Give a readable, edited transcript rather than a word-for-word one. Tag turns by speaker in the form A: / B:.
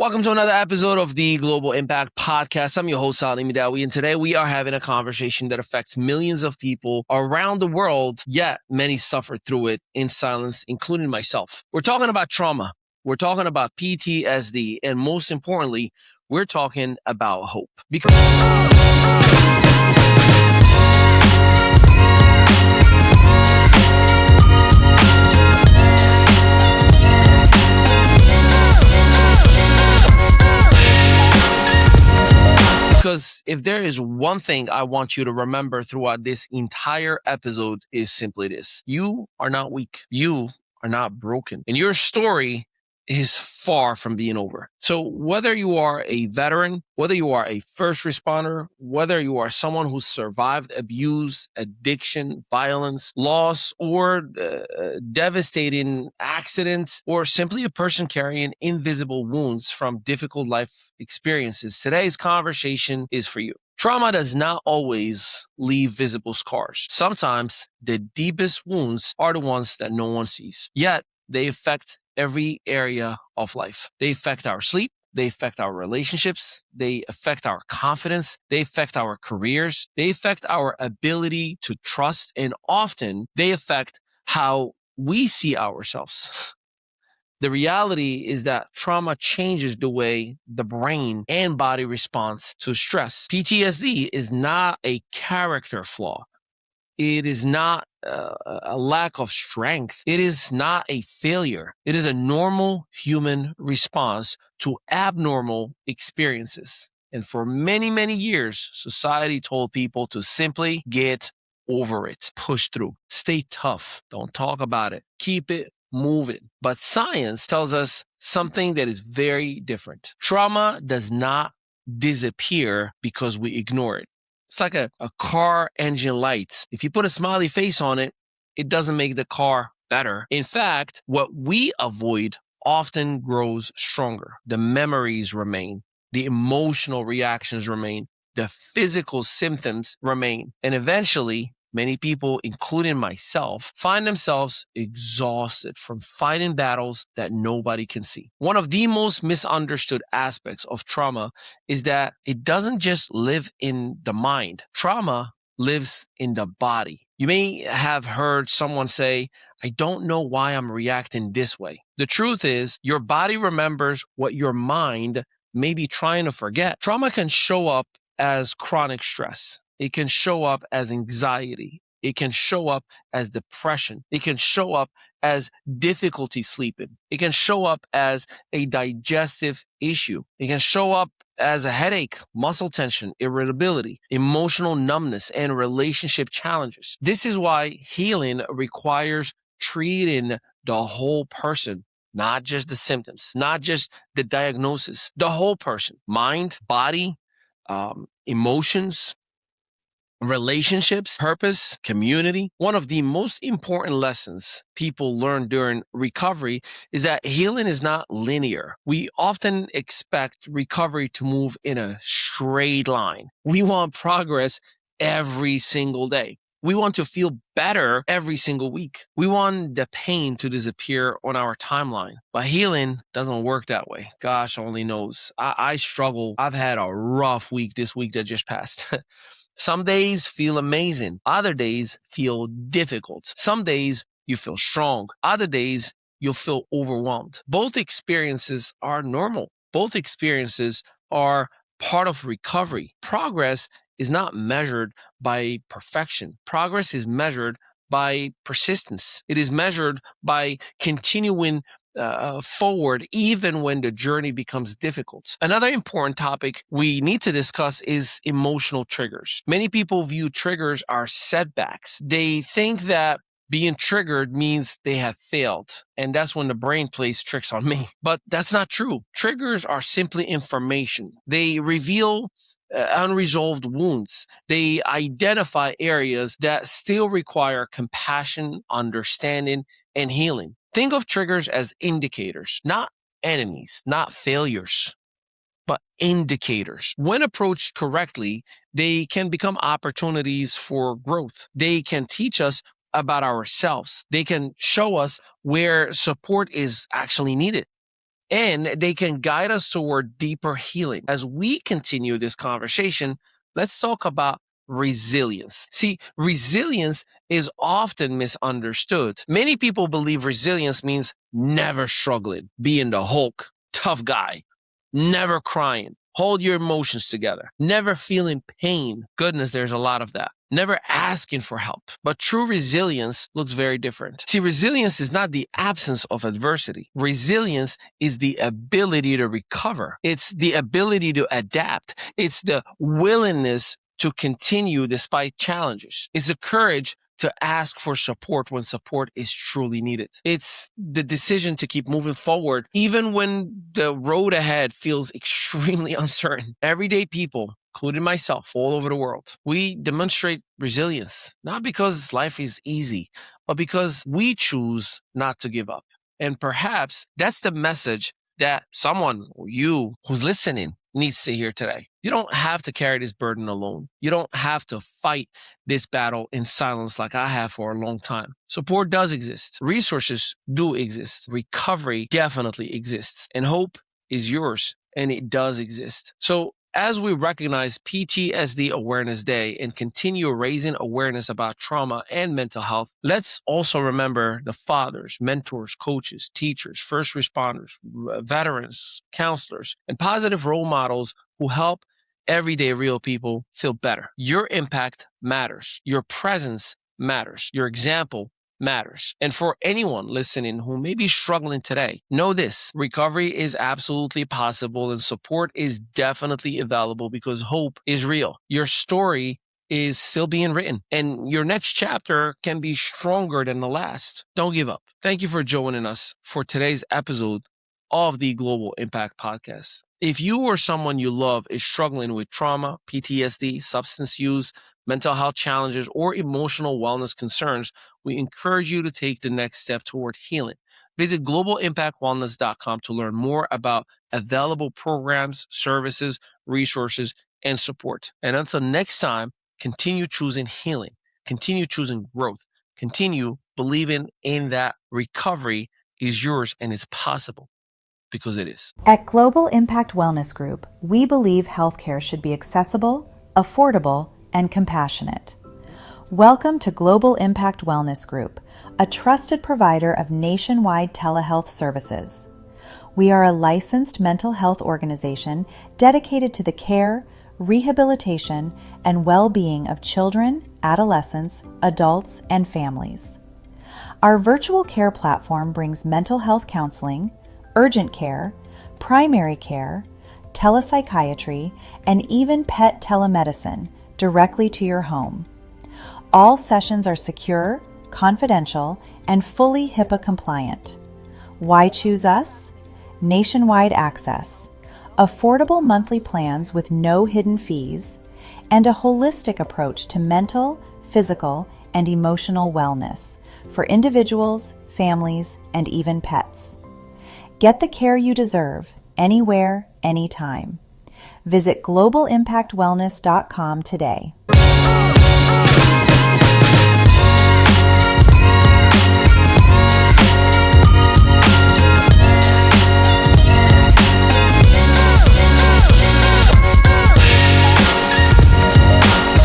A: Welcome to another episode of the Global Impact Podcast. I'm your host, Ali Midawi, and today we are having a conversation that affects millions of people around the world, yet many suffer through it in silence, including myself. We're talking about trauma. We're talking about PTSD, and most importantly, we're talking about hope. Because if there is one thing I want you to remember throughout this entire episode is simply this. You are not weak. You are not broken. And your story is far from being over. So whether you are a veteran, whether you are a first responder, whether you are someone who survived abuse, addiction, violence, loss, or devastating accidents, or simply a person carrying invisible wounds from difficult life experiences, today's conversation is for you. Trauma does not always leave visible scars. Sometimes the deepest wounds are the ones that no one sees, yet they affect every area of life. They affect our sleep. They affect our relationships. They affect our confidence. They affect our careers. They affect our ability to trust. And often they affect how we see ourselves. The reality is that trauma changes the way the brain and body responds to stress. PTSD is not a character flaw. It is not a lack of strength. It is not a failure. It is a normal human response to abnormal experiences. And for many, many years, society told people to simply get over it, push through, stay tough, don't talk about it, keep it moving. But science tells us something that is very different. Trauma does not disappear because we ignore it. It's like a car engine light. If you put a smiley face on it, it doesn't make the car better. In fact, what we avoid often grows stronger. The memories remain. The emotional reactions remain. The physical symptoms remain. And eventually, many people, including myself, find themselves exhausted from fighting battles that nobody can see. One of the most misunderstood aspects of trauma is that it doesn't just live in the mind. Trauma lives in the body. You may have heard someone say, "I don't know why I'm reacting this way." The truth is, your body remembers what your mind may be trying to forget. Trauma can show up as chronic stress. It can show up as anxiety. It can show up as depression. It can show up as difficulty sleeping. It can show up as a digestive issue. It can show up as a headache, muscle tension, irritability, emotional numbness, and relationship challenges. This is why healing requires treating the whole person, not just the symptoms, not just the diagnosis, the whole person, mind, body, emotions, relationships, purpose, community. One of the most important lessons people learn during recovery is that healing is not linear. We often expect recovery to move in a straight line. We want progress every single day. We want to feel better every single week. We want the pain to disappear on our timeline. But healing doesn't work that way. Gosh only knows. I struggle. I've had a rough week this week that just passed. Some days feel amazing. Other days feel difficult. Some days you feel strong. Other days you'll feel overwhelmed. Both experiences are normal. Both experiences are part of recovery. Progress is not measured by perfection. Progress is measured by persistence. It is measured by continuing forward even when the journey becomes difficult. Another important topic we need to discuss is emotional triggers. Many people view triggers as setbacks. They think that being triggered means they have failed. And that's when the brain plays tricks on me. But that's not true. Triggers are simply information. They reveal unresolved wounds. They identify areas that still require compassion, understanding, and healing. Think of triggers as indicators, not enemies, not failures, but indicators. When approached correctly, they can become opportunities for growth. They can teach us about ourselves. They can show us where support is actually needed. and they can guide us toward deeper healing. As we continue this conversation, let's talk about resilience. See, resilience is often misunderstood. Many people believe resilience means never struggling, being the Hulk, tough guy, never crying, hold your emotions together, never feeling pain. Goodness, there's a lot of that. Never asking for help. But true resilience looks very different. See, resilience is not the absence of adversity. Resilience is the ability to recover. It's the ability to adapt. It's the willingness to continue despite challenges. It's the courage to ask for support when support is truly needed. It's the decision to keep moving forward even when the road ahead feels extremely uncertain. Everyday people, including myself, all over the world, we demonstrate resilience, not because life is easy, but because we choose not to give up. And perhaps that's the message that someone, you who's listening, needs to hear today. You don't have to carry this burden alone. You don't have to fight this battle in silence like I have for a long time. Support does exist. Resources do exist. Recovery definitely exists. And hope is yours, and it does exist. So as we recognize PTSD Awareness Day and continue raising awareness about trauma and mental health, let's also remember the fathers, mentors, coaches, teachers, first responders, veterans, counselors, and positive role models who help everyday real people feel better. Your impact matters. Your presence matters. Your example matters. And for anyone listening who may be struggling today, know this: recovery is absolutely possible and support is definitely available because hope is real. Your story is still being written and your next chapter can be stronger than the last. Don't give up. Thank you for joining us for today's episode of the Global Impact Podcast. If you or someone you love is struggling with trauma, PTSD, substance use, mental health challenges, or emotional wellness concerns, we encourage you to take the next step toward healing. Visit globalimpactwellness.com to learn more about available programs, services, resources, and support. And until next time, continue choosing healing, continue choosing growth, continue believing in that recovery is yours and it's possible, because it is.
B: At Global Impact Wellness Group, we believe healthcare should be accessible, affordable, and compassionate. Welcome to Global Impact Wellness Group, a trusted provider of nationwide telehealth services. We are a licensed mental health organization dedicated to the care, rehabilitation, and well-being of children, adolescents, adults, and families. Our virtual care platform brings mental health counseling, urgent care, primary care, telepsychiatry, and even pet telemedicine directly to your home. All sessions are secure, confidential, and fully HIPAA compliant. Why choose us? Nationwide access, affordable monthly plans with no hidden fees, and a holistic approach to mental, physical, and emotional wellness for individuals, families, and even pets. Get the care you deserve, anywhere, anytime. Visit globalimpactwellness.com today.